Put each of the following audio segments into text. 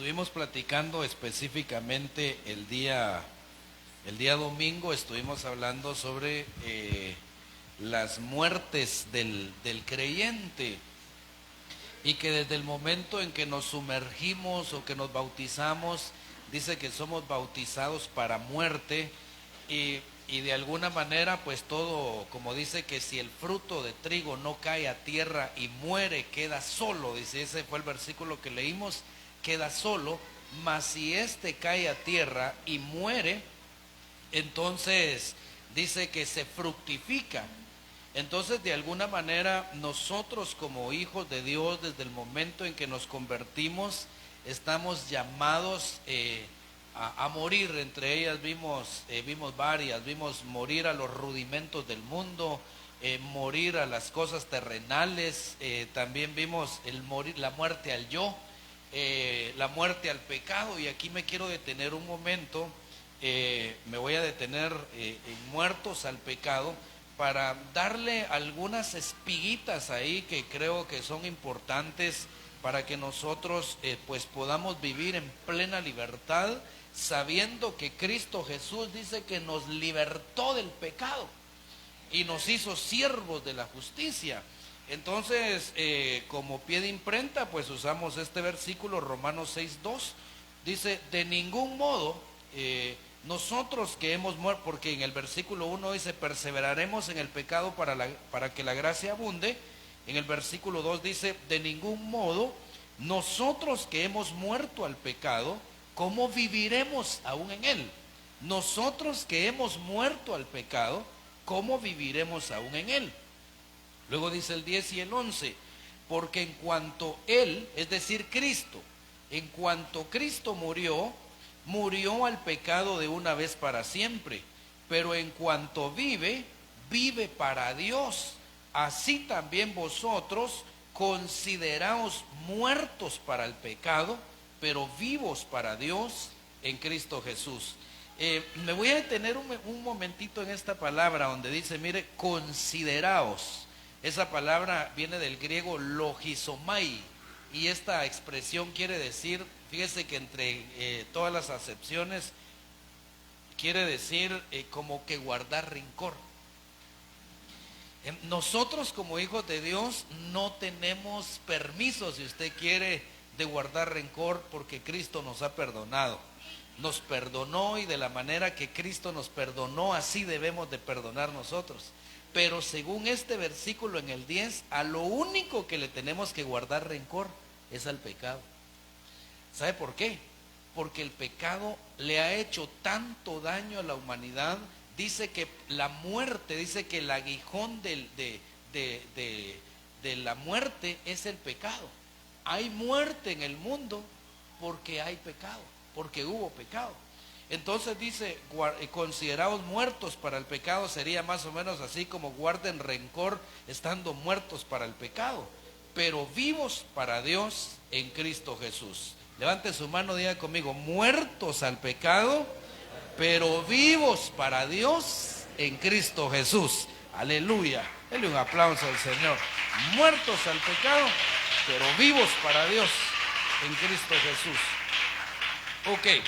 estuvimos platicando específicamente el día domingo, estuvimos hablando sobre las muertes del creyente, y que desde el momento en que nos sumergimos o que nos bautizamos, dice que somos bautizados para muerte, y de alguna manera pues todo, como dice que si el fruto de trigo no cae a tierra y muere, queda solo, dice, ese fue el versículo que leímos, queda solo, mas si éste cae a tierra y muere, entonces dice que se fructifica. Entonces, de alguna manera, nosotros como hijos de Dios, desde el momento en que nos convertimos, estamos llamados a morir. Entre ellas vimos varias, vimos morir a los rudimentos del mundo, morir a las cosas terrenales, también vimos la muerte al yo, la muerte al pecado, y aquí me quiero detener un momento, me voy a detener en muertos al pecado, para darle algunas espiguitas ahí que creo que son importantes para que nosotros pues podamos vivir en plena libertad, sabiendo que Cristo Jesús dice que nos libertó del pecado y nos hizo siervos de la justicia. Entonces, como pie de imprenta, pues usamos este versículo, Romanos 6:2, dice, de ningún modo nosotros que hemos muerto, porque en el versículo 1 dice, perseveraremos en el pecado para que la gracia abunde. En el versículo 2 dice, de ningún modo, nosotros que hemos muerto al pecado, ¿cómo viviremos aún en él? Nosotros que hemos muerto al pecado, ¿cómo viviremos aún en él? Luego dice el 10 y el 11, porque en cuanto él, es decir, Cristo, en cuanto Cristo murió al pecado de una vez para siempre, pero en cuanto vive para Dios. Así también vosotros consideraos muertos para el pecado, pero vivos para Dios en Cristo Jesús. Me voy a detener un momentito en esta palabra donde dice, mire, consideraos. Esa palabra viene del griego logizomai, y esta expresión quiere decir, fíjese que entre todas las acepciones quiere decir como que guardar rencor. Nosotros como hijos de Dios no tenemos permiso, si usted quiere, de guardar rencor, porque Cristo nos ha perdonado. Nos perdonó, y de la manera que Cristo nos perdonó, así debemos de perdonar nosotros. Pero según este versículo en el 10, a lo único que le tenemos que guardar rencor es al pecado. ¿Sabe por qué? Porque el pecado le ha hecho tanto daño a la humanidad. Dice que la muerte, dice que el aguijón de la muerte es el pecado. Hay muerte en el mundo porque hay pecado, porque hubo pecado. Entonces dice, consideraos muertos para el pecado, sería más o menos así como guarden rencor estando muertos para el pecado, pero vivos para Dios en Cristo Jesús. Levante su mano, diga conmigo, muertos al pecado, pero vivos para Dios en Cristo Jesús. Aleluya. Dele un aplauso al Señor. Muertos al pecado, pero vivos para Dios en Cristo Jesús. Ok,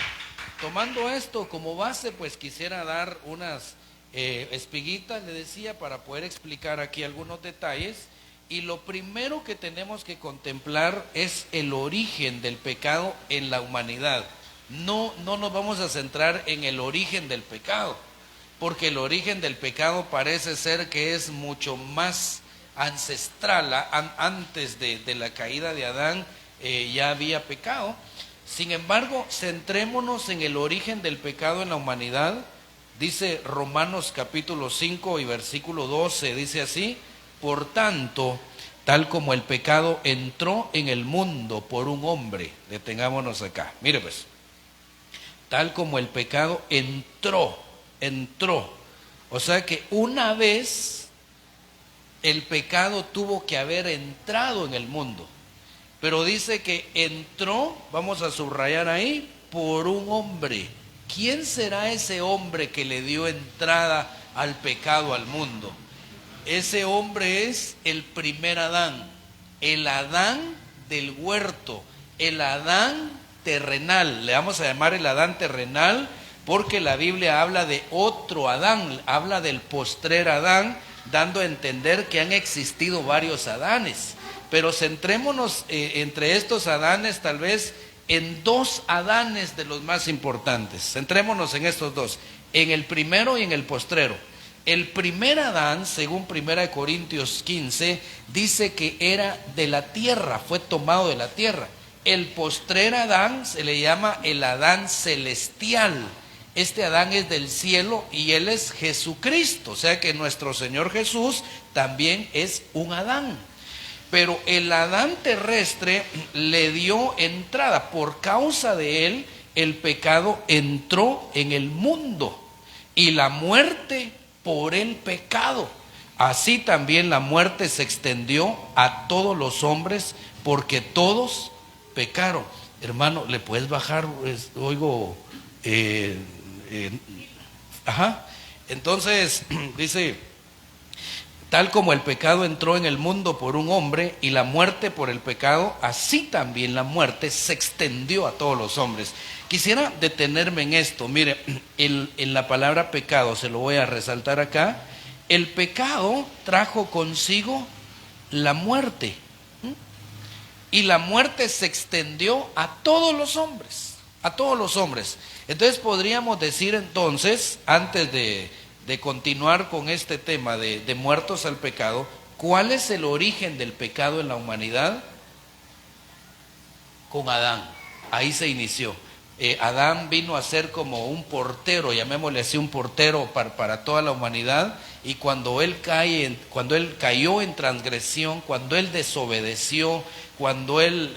tomando esto como base, pues quisiera dar unas espiguitas, le decía, para poder explicar aquí algunos detalles. Y lo primero que tenemos que contemplar es el origen del pecado en la humanidad. No nos vamos a centrar en el origen del pecado, porque el origen del pecado parece ser que es mucho más ancestral. Antes de la caída de Adán ya había pecado. Sin embargo, centrémonos en el origen del pecado en la humanidad. Dice Romanos capítulo 5 y versículo 12, dice así, por tanto, tal como el pecado entró en el mundo por un hombre, detengámonos acá, mire pues, tal como el pecado entró, o sea que una vez el pecado tuvo que haber entrado en el mundo, pero dice que entró, vamos a subrayar ahí, por un hombre. ¿Quién será ese hombre que le dio entrada al pecado al mundo? Ese hombre es el primer Adán, el Adán del huerto, el Adán terrenal. Le vamos a llamar el Adán terrenal porque la Biblia habla de otro Adán, habla del postrer Adán, dando a entender que han existido varios Adanes. Pero centrémonos entre estos Adanes tal vez en dos Adanes de los más importantes. Centrémonos en estos dos, en el primero y en el postrero. El primer Adán, según 1 Corintios 15, dice que era de la tierra, fue tomado de la tierra. El postrer Adán se le llama el Adán celestial. Este Adán es del cielo y él es Jesucristo, o sea que nuestro Señor Jesús también es un Adán. Pero el Adán terrestre le dio entrada, por causa de él el pecado entró en el mundo y la muerte por el pecado. Así también la muerte se extendió a todos los hombres porque todos pecaron. Hermano, ¿le puedes bajar? Oigo, Entonces dice, tal como el pecado entró en el mundo por un hombre y la muerte por el pecado, así también la muerte se extendió a todos los hombres. Quisiera detenerme en esto. Mire, en la palabra pecado, se lo voy a resaltar acá. El pecado trajo consigo la muerte. Y la muerte se extendió a todos los hombres. A todos los hombres. Entonces podríamos decir entonces, antes de continuar con este tema de muertos al pecado, ¿cuál es el origen del pecado en la humanidad? Con Adán. Ahí se inició. Adán vino a ser como un portero, llamémosle así, un portero para toda la humanidad, y cuando él cayó en transgresión, cuando él desobedeció, cuando él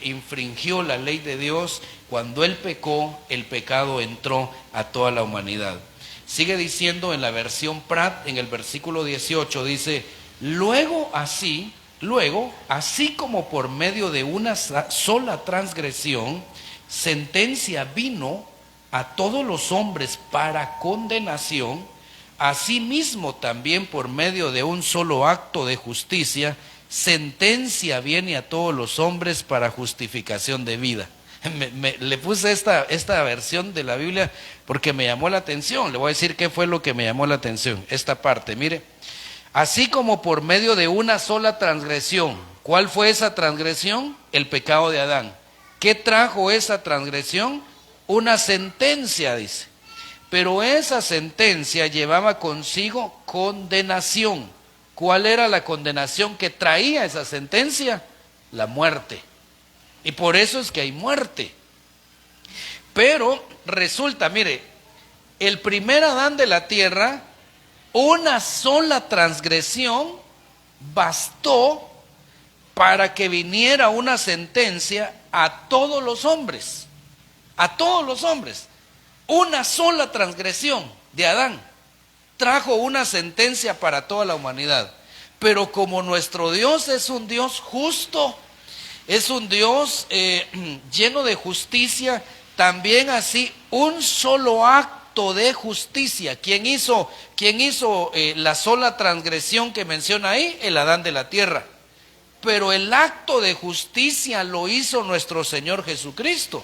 infringió la ley de Dios, cuando él pecó, el pecado entró a toda la humanidad. Sigue diciendo en la versión Prat, en el versículo 18, dice, luego así como por medio de una sola transgresión, sentencia vino a todos los hombres para condenación, asimismo también por medio de un solo acto de justicia, sentencia viene a todos los hombres para justificación de vida. Le puse esta versión de la Biblia porque me llamó la atención. Le voy a decir qué fue lo que me llamó la atención. Esta parte, mire. Así como por medio de una sola transgresión. ¿Cuál fue esa transgresión? El pecado de Adán. ¿Qué trajo esa transgresión? Una sentencia, dice. Pero esa sentencia llevaba consigo condenación. ¿Cuál era la condenación que traía esa sentencia? La muerte. Y por eso es que hay muerte. Pero resulta, mire, el primer Adán de la tierra, una sola transgresión bastó para que viniera una sentencia a todos los hombres. A todos los hombres. Una sola transgresión de Adán trajo una sentencia para toda la humanidad. Pero como nuestro Dios es un Dios justo, es un Dios lleno de justicia, también así un solo acto de justicia. ¿Quién hizo la sola transgresión que menciona ahí? El Adán de la tierra. Pero el acto de justicia lo hizo nuestro Señor Jesucristo.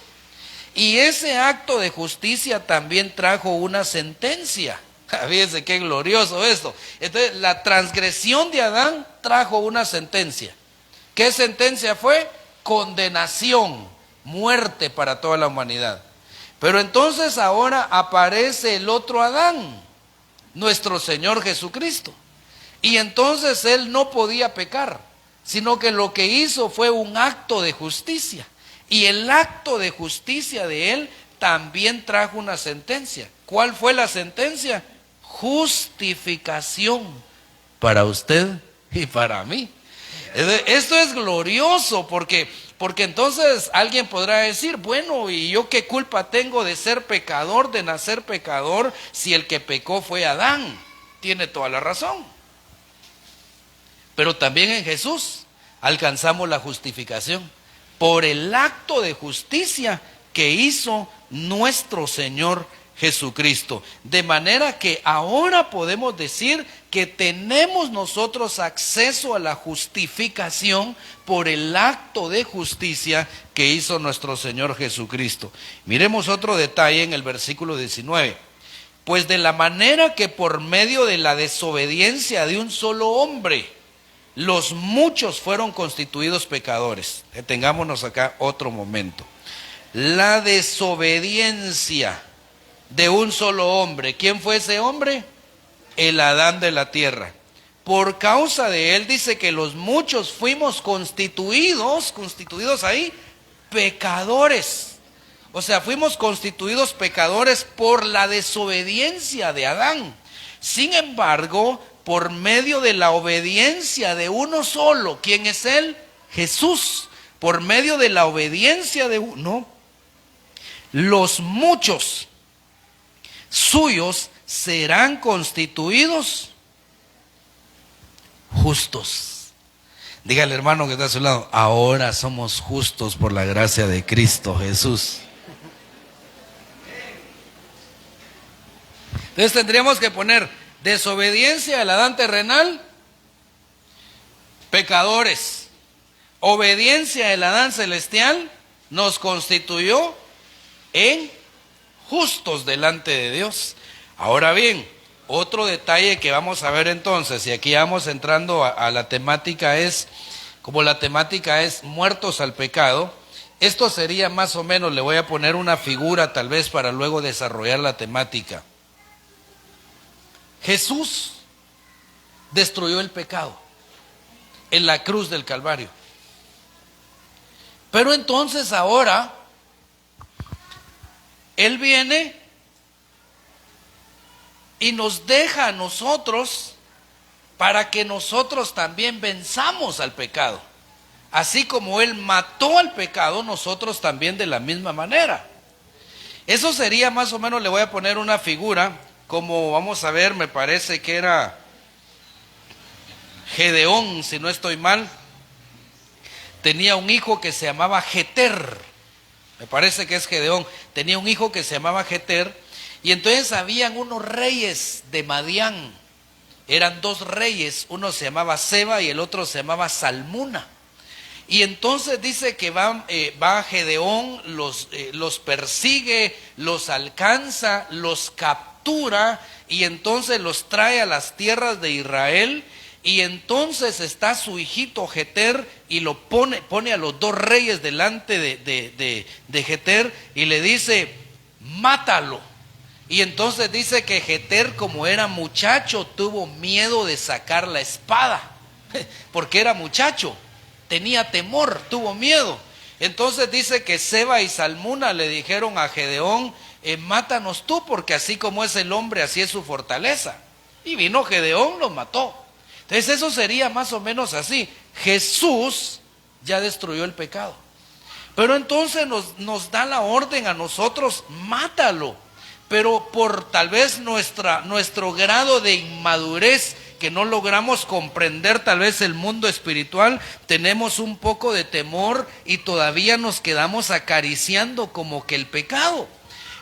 Y ese acto de justicia también trajo una sentencia. Fíjense qué glorioso esto. Entonces, la transgresión de Adán trajo una sentencia. ¿Qué sentencia fue? Condenación, muerte para toda la humanidad. Pero entonces ahora aparece el otro Adán, nuestro Señor Jesucristo. Y entonces él no podía pecar, sino que lo que hizo fue un acto de justicia. Y el acto de justicia de él también trajo una sentencia. ¿Cuál fue la sentencia? Justificación para usted y para mí. Esto es glorioso porque entonces alguien podrá decir, bueno, ¿y yo qué culpa tengo de ser pecador, de nacer pecador, si el que pecó fue Adán? Tiene toda la razón. Pero también en Jesús alcanzamos la justificación por el acto de justicia que hizo nuestro Señor Jesucristo. De manera que ahora podemos decir que tenemos nosotros acceso a la justificación por el acto de justicia que hizo nuestro Señor Jesucristo. Miremos otro detalle en el versículo 19. Pues de la manera que por medio de la desobediencia de un solo hombre, los muchos fueron constituidos pecadores. Detengámonos acá otro momento. La desobediencia de un solo hombre. ¿Quién fue ese hombre? El Adán de la tierra. Por causa de él dice que los muchos fuimos constituidos ahí, pecadores. O sea, fuimos constituidos pecadores por la desobediencia de Adán. Sin embargo, por medio de la obediencia de uno solo, ¿quién es él? Jesús. Por medio de la obediencia de uno, los muchos suyos serán constituidos justos. Dígale, hermano que está a su lado, ahora somos justos por la gracia de Cristo Jesús. Entonces tendríamos que poner desobediencia al Adán terrenal, pecadores. Obediencia al Adán celestial nos constituyó en justos delante de Dios. Ahora bien, otro detalle que vamos a ver entonces, y aquí vamos entrando a la temática, es, como la temática es muertos al pecado, esto sería más o menos, le voy a poner una figura tal vez para luego desarrollar la temática. Jesús destruyó el pecado en la cruz del Calvario. Pero entonces ahora Él viene y nos deja a nosotros para que nosotros también venzamos al pecado. Así como Él mató al pecado, nosotros también de la misma manera. Eso sería más o menos, le voy a poner una figura, como vamos a ver, me parece que era Gedeón, si no estoy mal. Tenía un hijo que se llamaba Jeter, me parece que es Gedeón. Tenía un hijo que se llamaba Jeter, y entonces habían unos reyes de Madián. Eran dos reyes, uno se llamaba Seba y el otro se llamaba Salmuna. Y entonces dice que va Gedeón, los persigue, los alcanza, los captura y entonces los trae a las tierras de Israel. Y entonces está su hijito Jeter y lo pone a los dos reyes delante de Jeter y le dice, mátalo. Y entonces dice que Jeter, como era muchacho, tuvo miedo de sacar la espada, porque era muchacho, tenía temor, tuvo miedo. Entonces dice que Seba y Salmuna le dijeron a Gedeón, mátanos tú, porque así como es el hombre, así es su fortaleza. Y vino Gedeón, los mató. Entonces eso sería más o menos así. Jesús ya destruyó el pecado. Pero entonces nos da la orden a nosotros, mátalo. Pero por tal vez nuestro grado de inmadurez, que no logramos comprender tal vez el mundo espiritual, tenemos un poco de temor y todavía nos quedamos acariciando como que el pecado.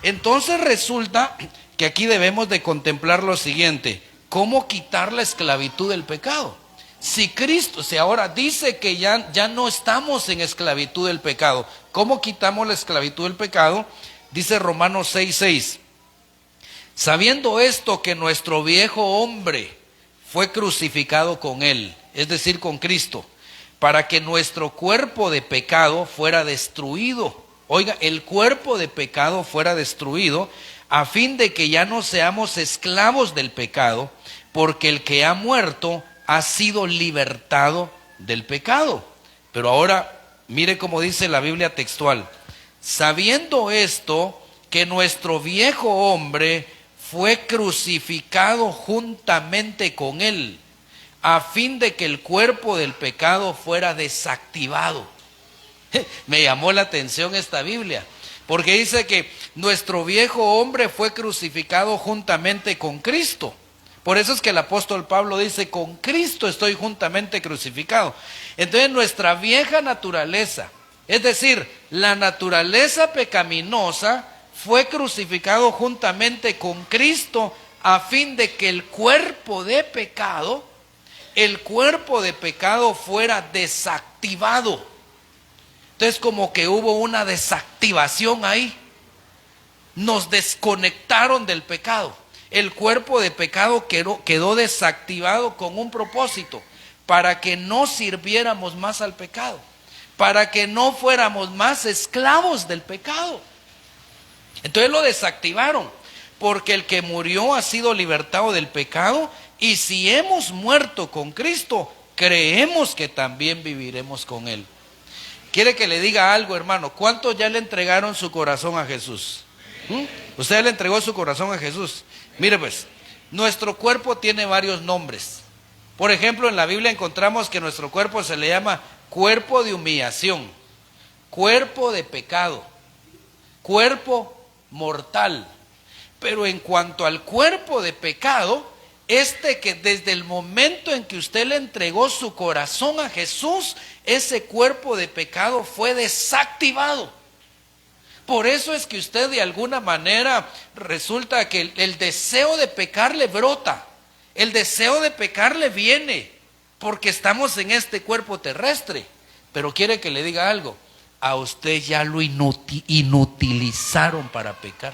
Entonces resulta que aquí debemos de contemplar lo siguiente: ¿cómo quitar la esclavitud del pecado? Si Cristo, si ahora dice que ya no estamos en esclavitud del pecado, ¿cómo quitamos la esclavitud del pecado? Dice Romanos 6:6, sabiendo esto, que nuestro viejo hombre fue crucificado con él, es decir, con Cristo, para que nuestro cuerpo de pecado fuera destruido. Oiga, el cuerpo de pecado fuera destruido, a fin de que ya no seamos esclavos del pecado, porque el que ha muerto ha sido libertado del pecado. Pero ahora, mire cómo dice la Biblia textual, sabiendo esto, que nuestro viejo hombre fue crucificado juntamente con él, a fin de que el cuerpo del pecado fuera desactivado. Me llamó la atención esta Biblia, porque dice que nuestro viejo hombre fue crucificado juntamente con Cristo. Por eso es que el apóstol Pablo dice, con Cristo estoy juntamente crucificado. Entonces nuestra vieja naturaleza, es decir, la naturaleza pecaminosa, fue crucificado juntamente con Cristo, a fin de que el cuerpo de pecado fuera desactivado. Entonces como que hubo una desactivación ahí. Nos desconectaron del pecado. El cuerpo de pecado quedó desactivado con un propósito, para que no sirviéramos más al pecado, para que no fuéramos más esclavos del pecado. Entonces lo desactivaron, porque el que murió ha sido libertado del pecado, y si hemos muerto con Cristo, creemos que también viviremos con Él. ¿Quiere que le diga algo, hermano? ¿Cuántos ya le entregaron su corazón a Jesús? ¿Usted le entregó su corazón a Jesús? Mire pues, nuestro cuerpo tiene varios nombres. Por ejemplo, en la Biblia encontramos que nuestro cuerpo se le llama cuerpo de humillación, cuerpo de pecado, cuerpo mortal. Pero en cuanto al cuerpo de pecado, que desde el momento en que usted le entregó su corazón a Jesús, ese cuerpo de pecado fue desactivado. Por eso es que usted de alguna manera resulta que el deseo de pecar le brota, el deseo de pecar le viene, porque estamos en este cuerpo terrestre. Pero quiere que le diga algo, a usted ya lo inutilizaron para pecar.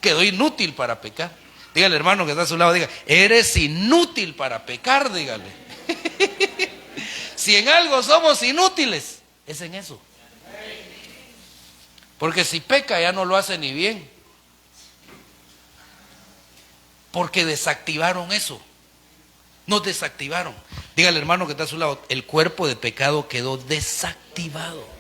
Quedó inútil para pecar. Dígale, hermano que está a su lado, diga, eres inútil para pecar, dígale. Si en algo somos inútiles, es en eso. Porque si peca ya no lo hace ni bien, porque desactivaron eso. Nos desactivaron. Dígale, hermano que está a su lado, el cuerpo de pecado quedó desactivado.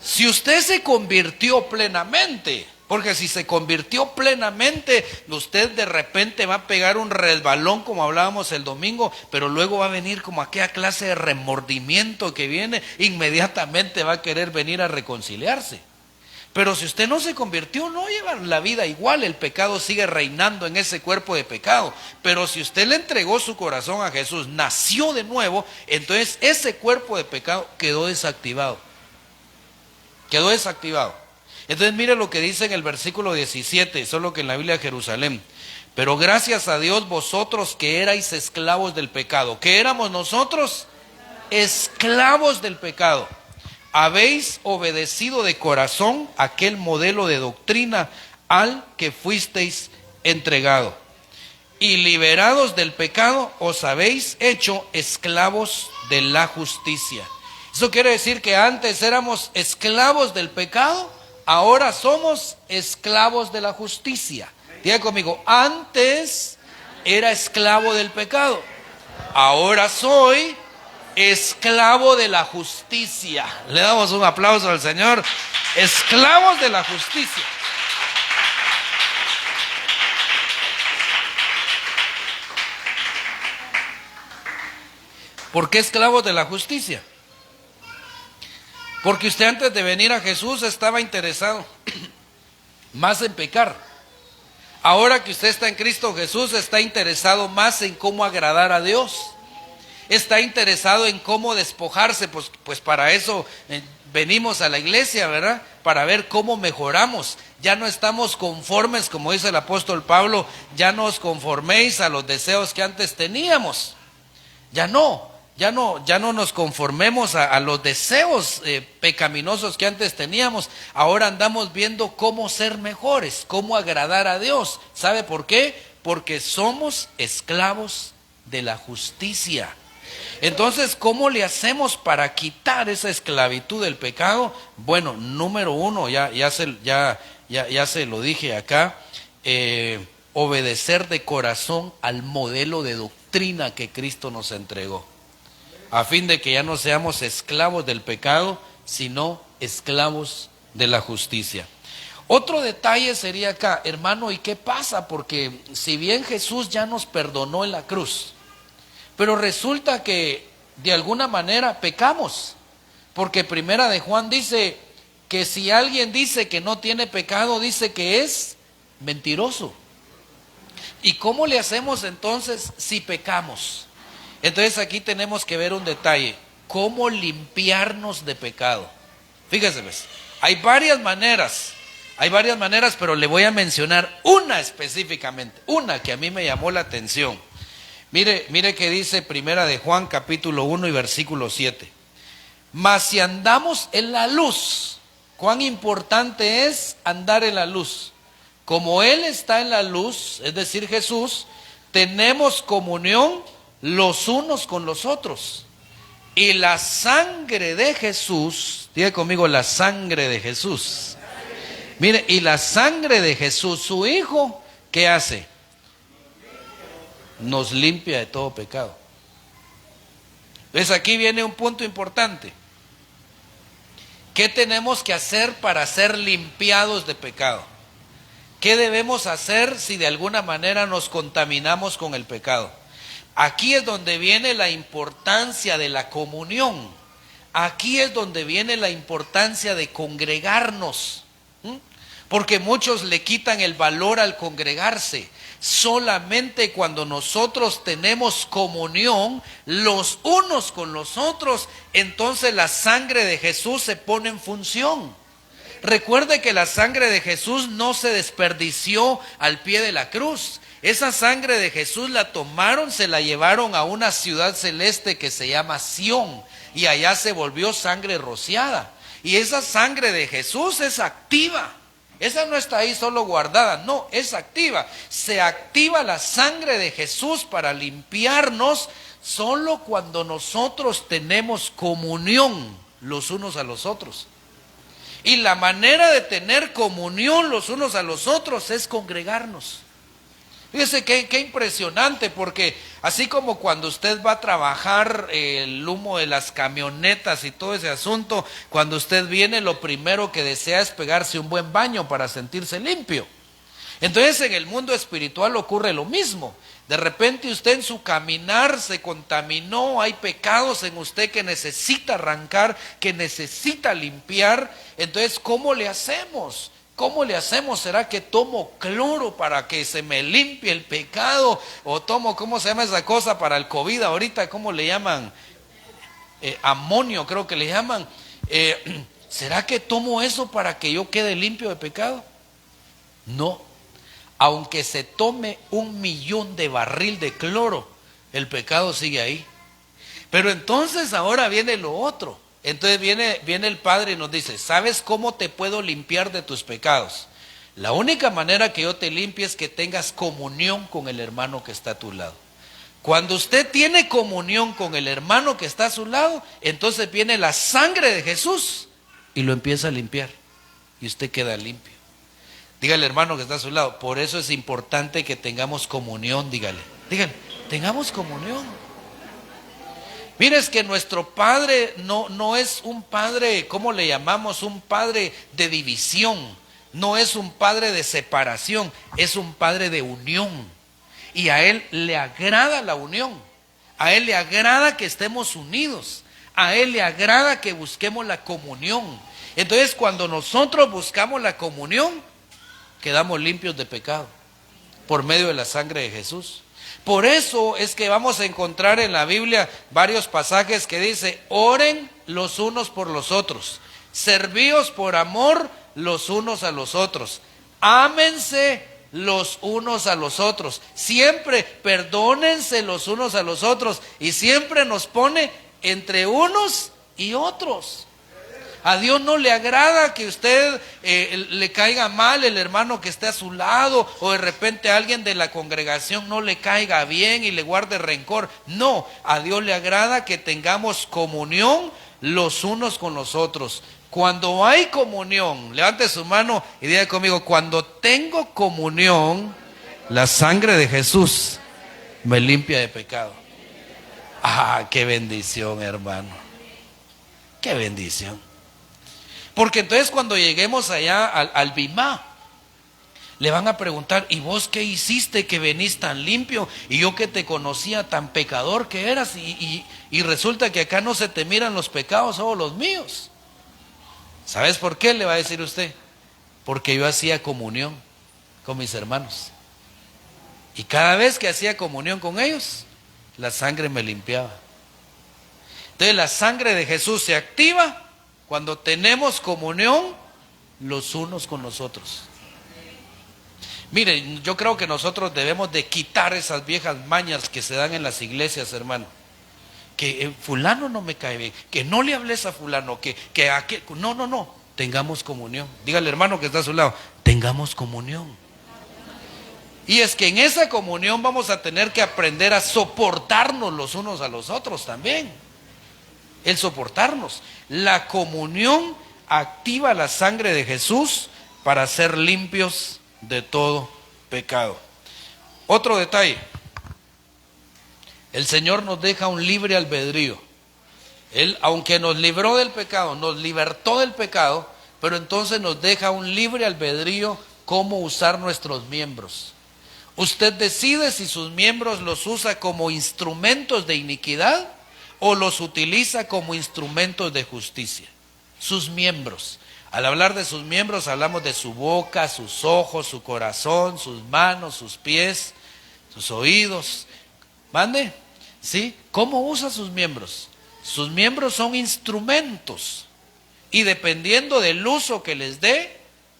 Si usted se convirtió plenamente, porque si se convirtió plenamente, usted de repente va a pegar un resbalón como hablábamos el domingo, pero luego va a venir como aquella clase de remordimiento que viene, inmediatamente va a querer venir a reconciliarse. Pero si usted no se convirtió, no lleva la vida igual, el pecado sigue reinando en ese cuerpo de pecado. Pero si usted le entregó su corazón a Jesús, nació de nuevo, entonces ese cuerpo de pecado quedó desactivado. Quedó desactivado. Entonces mire lo que dice en el versículo 17, solo que en la Biblia de Jerusalén. Pero gracias a Dios vosotros que erais esclavos del pecado. ¿Qué éramos nosotros? Esclavos del pecado. Habéis obedecido de corazón aquel modelo de doctrina al que fuisteis entregado. Y liberados del pecado os habéis hecho esclavos de la justicia. Eso quiere decir que antes éramos esclavos del pecado, ahora somos esclavos de la justicia. Diga conmigo, antes era esclavo del pecado, ahora soy esclavo de la justicia. Le damos un aplauso al Señor. Esclavos de la justicia. ¿Por qué esclavos de la justicia? Porque usted antes de venir a Jesús estaba interesado más en pecar. Ahora que usted está en Cristo Jesús, está interesado más en cómo agradar a Dios. Está interesado en cómo despojarse, pues para eso venimos a la iglesia, ¿verdad? Para ver cómo mejoramos. Ya no estamos conformes, como dice el apóstol Pablo, ya no os conforméis a los deseos que antes teníamos. Ya no nos conformemos a los deseos pecaminosos que antes teníamos. Ahora andamos viendo cómo ser mejores, cómo agradar a Dios. ¿Sabe por qué? Porque somos esclavos de la justicia. Entonces, ¿cómo le hacemos para quitar esa esclavitud del pecado? Bueno, número uno, ya se lo dije acá, obedecer de corazón al modelo de doctrina que Cristo nos entregó, a fin de que ya no seamos esclavos del pecado, sino esclavos de la justicia. Otro detalle sería acá, hermano, ¿y qué pasa? Porque si bien Jesús ya nos perdonó en la cruz, pero resulta que de alguna manera pecamos, porque primera de Juan dice que si alguien dice que no tiene pecado, dice que es mentiroso. ¿Y cómo le hacemos entonces si pecamos? Entonces aquí tenemos que ver un detalle, cómo limpiarnos de pecado. Fíjese, ¿ves? Hay varias maneras Hay varias maneras, pero le voy a mencionar una específicamente, una que a mí me llamó la atención. Mire que dice Primera de Juan capítulo 1 y versículo 7. Mas si andamos en la luz, cuán importante es andar en la luz. Como Él está en la luz, es decir, Jesús, tenemos comunión los unos con los otros. Y la sangre de Jesús, diga conmigo, la sangre de Jesús. Mire, y la sangre de Jesús, su Hijo, ¿qué hace? Nos limpia de todo pecado. Entonces aquí viene un punto importante. ¿Qué tenemos que hacer para ser limpiados de pecado? ¿Qué debemos hacer si de alguna manera nos contaminamos con el pecado? Aquí es donde viene la importancia de la comunión. Aquí es donde viene la importancia de congregarnos. Porque muchos le quitan el valor al congregarse. Solamente cuando nosotros tenemos comunión los unos con los otros, entonces la sangre de Jesús se pone en función. Recuerde que la sangre de Jesús no se desperdició al pie de la cruz. Esa sangre de Jesús la tomaron, se la llevaron a una ciudad celeste que se llama Sión, y allá se volvió sangre rociada. Y esa sangre de Jesús es activa. Esa no está ahí solo guardada, no, es activa. Se activa la sangre de Jesús para limpiarnos solo cuando nosotros tenemos comunión los unos a los otros. Y la manera de tener comunión los unos a los otros es congregarnos. Fíjese qué impresionante, porque así como cuando usted va a trabajar el humo de las camionetas y todo ese asunto, cuando usted viene lo primero que desea es pegarse un buen baño para sentirse limpio. Entonces en el mundo espiritual ocurre lo mismo. De repente usted en su caminar se contaminó, hay pecados en usted que necesita arrancar, que necesita limpiar. Entonces, ¿cómo le hacemos? ¿Cómo le hacemos? ¿Será que tomo cloro para que se me limpie el pecado? ¿O tomo, cómo se llama esa cosa para el COVID ahorita? ¿Cómo le llaman? Amonio creo que le llaman. ¿Será que tomo eso para que yo quede limpio de pecado? No. Aunque se tome 1,000,000 de barril de cloro, el pecado sigue ahí. Pero entonces ahora viene lo otro. Entonces viene el Padre y nos dice, ¿sabes cómo te puedo limpiar de tus pecados? La única manera que yo te limpie es que tengas comunión con el hermano que está a tu lado. Cuando usted tiene comunión con el hermano que está a su lado, entonces viene la sangre de Jesús y lo empieza a limpiar. Y usted queda limpio. Dígale, hermano que está a su lado, por eso es importante que tengamos comunión, dígale, tengamos comunión. Mire, es que nuestro Padre no es un Padre, ¿cómo le llamamos? Un Padre de división, no es un Padre de separación, es un Padre de unión. Y a Él le agrada la unión, a Él le agrada que estemos unidos, a Él le agrada que busquemos la comunión. Entonces, cuando nosotros buscamos la comunión, quedamos limpios de pecado por medio de la sangre de Jesús. Por eso es que vamos a encontrar en la Biblia varios pasajes que dice, oren los unos por los otros, servíos por amor los unos a los otros, ámense los unos a los otros, siempre perdónense los unos a los otros, y siempre nos pone entre unos y otros. A Dios no le agrada que usted le caiga mal el hermano que esté a su lado, o de repente alguien de la congregación no le caiga bien y le guarde rencor. No, a Dios le agrada que tengamos comunión los unos con los otros. Cuando hay comunión, levante su mano y diga conmigo, cuando tengo comunión, la sangre de Jesús me limpia de pecado. Ah, qué bendición, hermano. Qué bendición. Porque entonces cuando lleguemos allá al Bimá, le van a preguntar, ¿y vos qué hiciste que venís tan limpio? Y yo que te conocía tan pecador que eras, y resulta que acá no se te miran los pecados, solo los míos. ¿Sabes por qué? Le va a decir usted. Porque yo hacía comunión con mis hermanos. Y cada vez que hacía comunión con ellos, la sangre me limpiaba. Entonces la sangre de Jesús se activa cuando tenemos comunión los unos con los otros. Miren, yo creo que nosotros debemos de quitar esas viejas mañas que se dan en las iglesias, hermano. Que fulano no me cae bien, que no le hables a fulano, que aquel, no, tengamos comunión. Dígale, hermano que está a su lado, tengamos comunión. Y es que en esa comunión vamos a tener que aprender a soportarnos los unos a los otros también. El soportarnos. La comunión activa la sangre de Jesús para ser limpios de todo pecado. Otro detalle. El Señor nos deja un libre albedrío. Él, aunque nos libró del pecado, nos libertó del pecado, pero entonces nos deja un libre albedrío cómo usar nuestros miembros. Usted decide si sus miembros los usa como instrumentos de iniquidad o los utiliza como instrumentos de justicia. Sus miembros. Al hablar de sus miembros hablamos de su boca, sus ojos, su corazón, sus manos, sus pies, sus oídos. ¿Mande? ¿Sí? ¿Cómo usa sus miembros? Sus miembros son instrumentos y dependiendo del uso que les dé,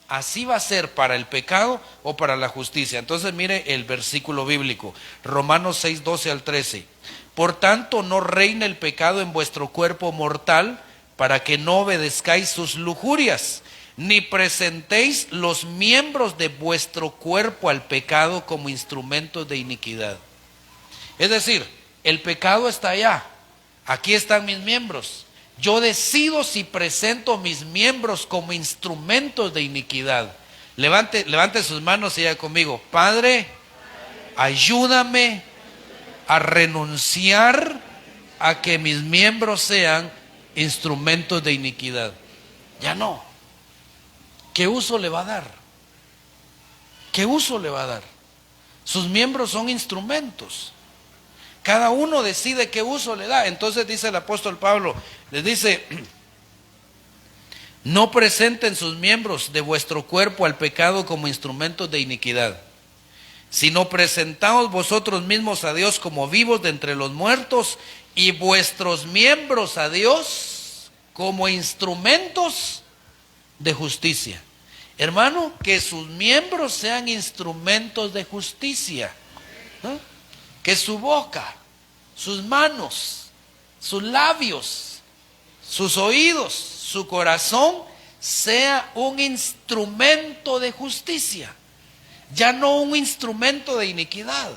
así va a ser para el pecado o para la justicia. Entonces mire el versículo bíblico, Romanos 6, 12 al 13. Por tanto, no reine el pecado en vuestro cuerpo mortal, para que no obedezcáis sus lujurias, ni presentéis los miembros de vuestro cuerpo al pecado como instrumentos de iniquidad. Es decir, el pecado está allá, aquí están mis miembros. Yo decido si presento mis miembros como instrumentos de iniquidad. Levante sus manos y diga conmigo, Padre, ayúdame a renunciar a que mis miembros sean instrumentos de iniquidad. Ya no. ¿Qué uso le va a dar? ¿Qué uso le va a dar? Sus miembros son instrumentos. Cada uno decide qué uso le da. Entonces dice el apóstol Pablo, les dice, no presenten sus miembros de vuestro cuerpo al pecado como instrumentos de iniquidad, sino presentaos vosotros mismos a Dios como vivos de entre los muertos y vuestros miembros a Dios como instrumentos de justicia. Hermano, que sus miembros sean instrumentos de justicia, ¿no? Que su boca, sus manos, sus labios, sus oídos, su corazón sea un instrumento de justicia, ya no un instrumento de iniquidad.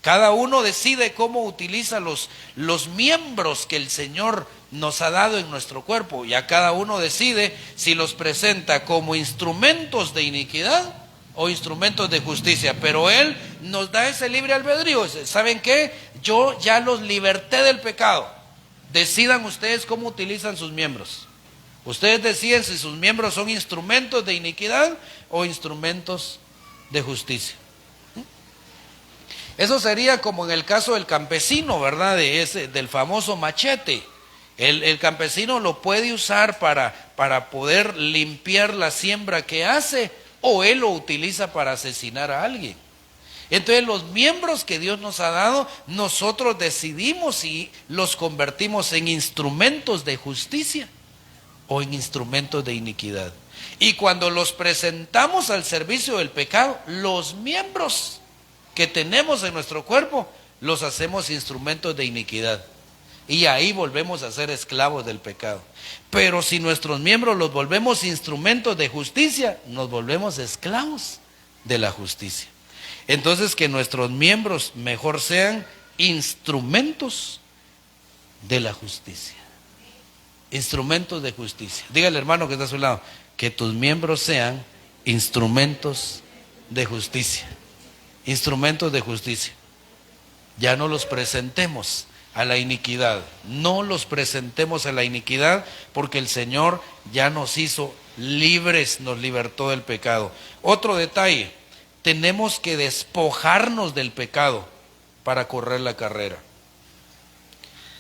Cada uno decide cómo utiliza los miembros que el Señor nos ha dado en nuestro cuerpo. Y a cada uno decide si los presenta como instrumentos de iniquidad o instrumentos de justicia. Pero Él nos da ese libre albedrío. ¿Saben qué? Yo ya los liberté del pecado. Decidan ustedes cómo utilizan sus miembros. Ustedes deciden si sus miembros son instrumentos de iniquidad o instrumentos de justicia. Eso sería como en el caso del campesino, ¿verdad? Del famoso machete. El campesino lo puede usar para poder limpiar la siembra que hace, o él lo utiliza para asesinar a alguien. Entonces los miembros que Dios nos ha dado, nosotros decidimos si los convertimos en instrumentos de justicia o en instrumentos de iniquidad. Y cuando los presentamos al servicio del pecado, los miembros que tenemos en nuestro cuerpo, los hacemos instrumentos de iniquidad. Y ahí volvemos a ser esclavos del pecado. Pero si nuestros miembros los volvemos instrumentos de justicia, nos volvemos esclavos de la justicia. Entonces que nuestros miembros mejor sean instrumentos de la justicia. Instrumentos de justicia. Dígale, hermano que está a su lado, que tus miembros sean instrumentos de justicia. Instrumentos de justicia. Ya no los presentemos a la iniquidad. No los presentemos a la iniquidad, porque el Señor ya nos hizo libres, nos libertó del pecado. Otro detalle, tenemos que despojarnos del pecado para correr la carrera.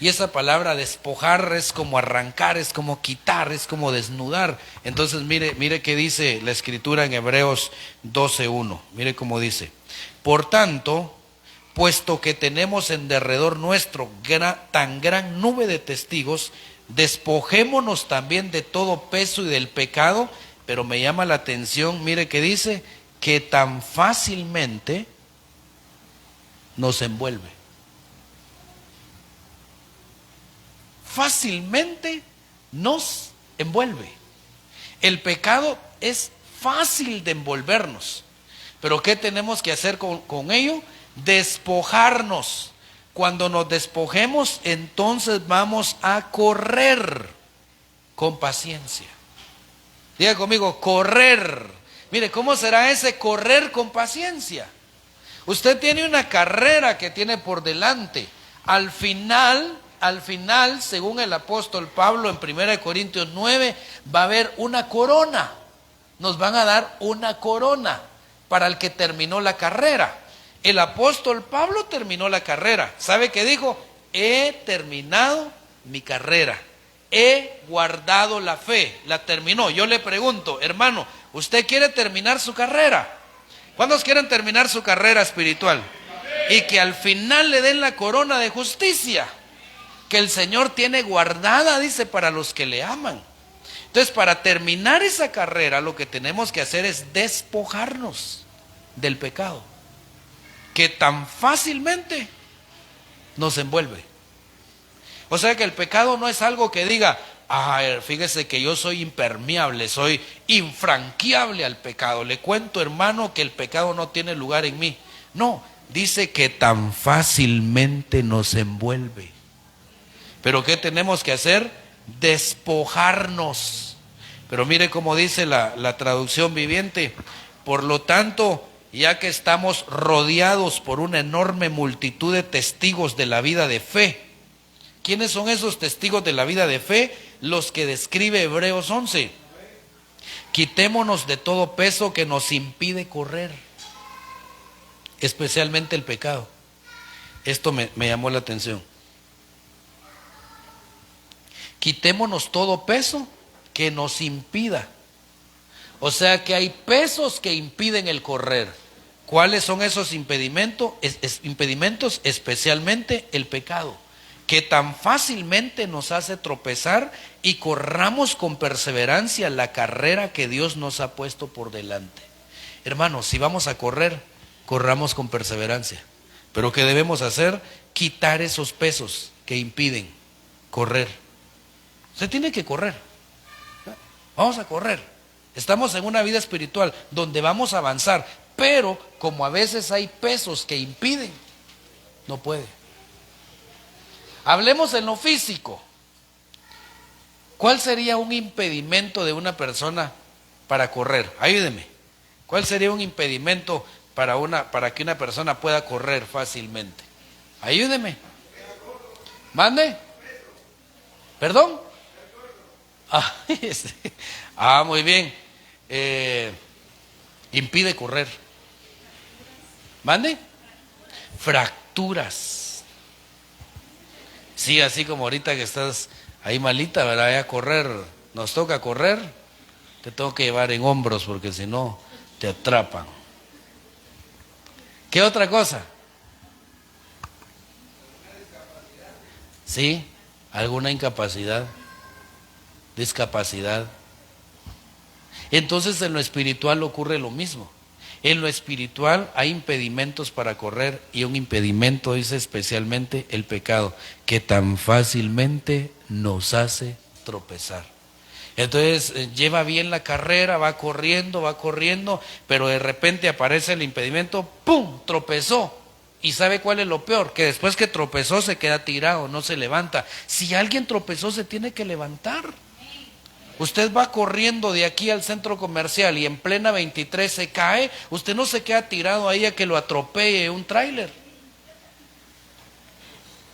Y esa palabra despojar es como arrancar, es como quitar, es como desnudar. Entonces mire qué dice la Escritura en Hebreos 12:1. Mire cómo dice: por tanto, puesto que tenemos en derredor nuestro tan gran nube de testigos, despojémonos también de todo peso y del pecado pero me llama la atención, mire que dice que tan fácilmente nos envuelve. Fácilmente nos envuelve. El pecado es fácil de envolvernos, pero ¿qué tenemos que hacer con ello? Despojarnos. Cuando nos despojemos, entonces vamos a correr con paciencia. Diga conmigo, correr. Mire, ¿cómo será ese correr con paciencia? Usted tiene una carrera que tiene por delante. Al final, según el apóstol Pablo en 1 Corintios 9, va a haber una corona. Nos van a dar una corona para el que terminó la carrera. El apóstol Pablo terminó la carrera. ¿Sabe qué dijo? He terminado mi carrera. He guardado la fe. La terminó. Yo le pregunto, hermano, ¿usted quiere terminar su carrera? ¿Cuántos quieren terminar su carrera espiritual? Y que al final le den la corona de justicia que el Señor tiene guardada, dice, para los que le aman. Entonces, para terminar esa carrera, lo que tenemos que hacer es despojarnos del pecado, que tan fácilmente nos envuelve. O sea que el pecado no es algo que diga, fíjese que yo soy impermeable, soy infranqueable al pecado. Le cuento, hermano, que el pecado no tiene lugar en mí. No, dice que tan fácilmente nos envuelve. Pero ¿qué tenemos que hacer? Despojarnos. Pero mire cómo dice la traducción viviente. Por lo tanto, ya que estamos rodeados por una enorme multitud de testigos de la vida de fe. ¿Quiénes son esos testigos de la vida de fe? Los que describe Hebreos 11. Quitémonos de todo peso que nos impide correr, especialmente el pecado. Esto me llamó la atención. Quitémonos todo peso que nos impida. O sea que hay pesos que impiden el correr. ¿Cuáles son esos impedimentos? Impedimentos, especialmente el pecado, que tan fácilmente nos hace tropezar y corramos con perseverancia la carrera que Dios nos ha puesto por delante. Hermanos, si vamos a correr, corramos con perseverancia. Pero ¿qué debemos hacer? Quitar esos pesos que impiden correr. Usted tiene que correr. Vamos a correr. Estamos en una vida espiritual donde vamos a avanzar, pero como a veces hay pesos que impiden, no puede. Hablemos en lo físico. ¿Cuál sería un impedimento de una persona para correr? Ayúdeme. ¿Cuál sería un impedimento para que una persona pueda correr fácilmente? Ayúdeme. ¿Mande? ¿Perdón? Muy bien. Impide correr. ¿Mande? Fracturas. Sí, así como ahorita que estás ahí malita, ¿verdad? A correr, nos toca correr, te tengo que llevar en hombros porque si no te atrapan. ¿Qué otra cosa? Sí, alguna incapacidad, discapacidad. Entonces en lo espiritual ocurre lo mismo. En lo espiritual hay impedimentos para correr y un impedimento dice especialmente el pecado, que tan fácilmente nos hace tropezar. Entonces lleva bien la carrera, va corriendo, pero de repente aparece el impedimento, ¡pum!, tropezó. ¿Y sabe cuál es lo peor? Que después que tropezó se queda tirado, no se levanta. Si alguien tropezó se tiene que levantar. Usted va corriendo de aquí al centro comercial y en plena 23 se cae, usted no se queda tirado ahí a que lo atropelle un tráiler.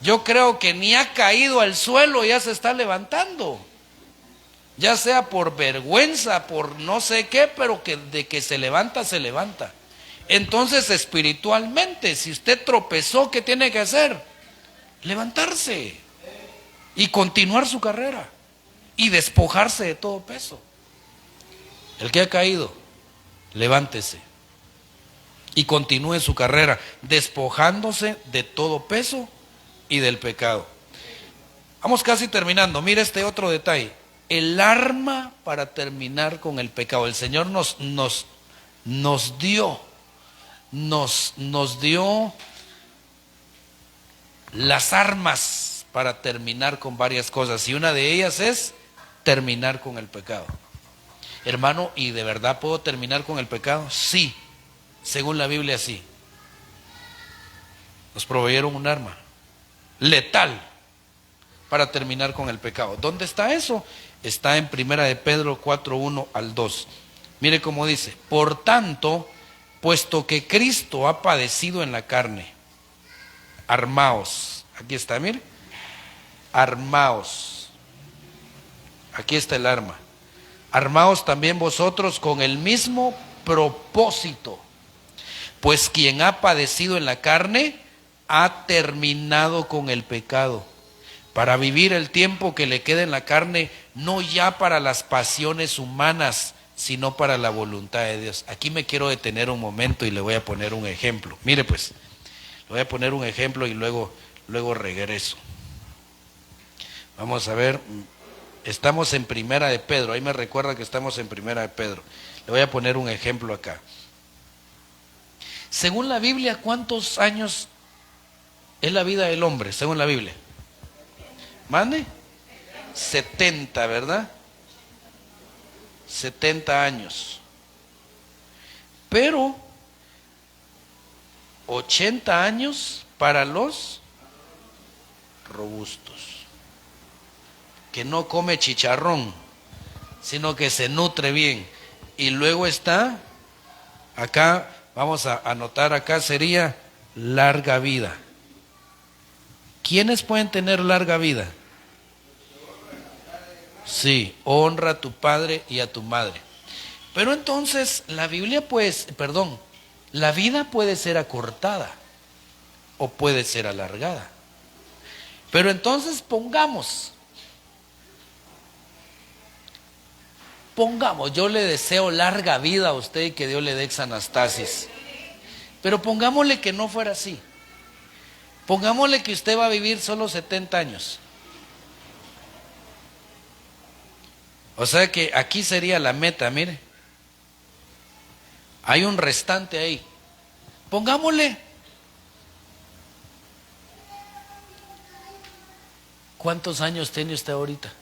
Yo creo que ni ha caído al suelo, ya se está levantando. Ya sea por vergüenza, por no sé qué, pero que de que se levanta, se levanta. Entonces espiritualmente, si usted tropezó, ¿qué tiene que hacer? Levantarse y continuar su carrera. Y despojarse de todo peso. El que ha caído, levántese y continúe su carrera, despojándose de todo peso y del pecado. Vamos casi terminando. Mira este otro detalle. el arma para terminar con el pecado. El Señor nos dio las armas para terminar con varias cosas, y una de ellas es terminar con el pecado. Hermano, ¿y de verdad puedo terminar con el pecado? Sí, según la Biblia sí. Nos proveyeron un arma letal para terminar con el pecado. ¿Dónde está eso? Está en 1 de Pedro 4:1 al 2. Mire cómo dice: por tanto, puesto que Cristo ha padecido en la carne, armaos. Aquí está, mire. Armaos. Aquí está el arma. Armaos también vosotros con el mismo propósito, pues quien ha padecido en la carne ha terminado con el pecado, para vivir el tiempo que le queda en la carne, no ya para las pasiones humanas, sino para la voluntad de Dios. Aquí me quiero detener un momento y le voy a poner un ejemplo. Mire pues, le voy a poner un ejemplo y luego regreso. Vamos a ver, estamos en 1 de Pedro, ahí me recuerda que estamos en 1 de Pedro. Le voy a poner un ejemplo acá. Según la Biblia, ¿cuántos años es la vida del hombre, según la Biblia? ¿Mande? 70, ¿verdad? 70 años. Pero 80 años para los robustos, que no come chicharrón, sino que se nutre bien. Y luego está, acá, vamos a anotar acá, sería larga vida. ¿Quiénes pueden tener larga vida? Sí, honra a tu padre y a tu madre. Pero entonces la Biblia la vida puede ser acortada o puede ser alargada. Pero entonces pongamos, yo le deseo larga vida a usted y que Dios le dé exanastasis. Pero pongámosle que no fuera así. Pongámosle que usted va a vivir solo 70 años. O sea que aquí sería la meta, mire. Hay un restante ahí. Pongámosle. ¿Cuántos años tiene usted ahorita?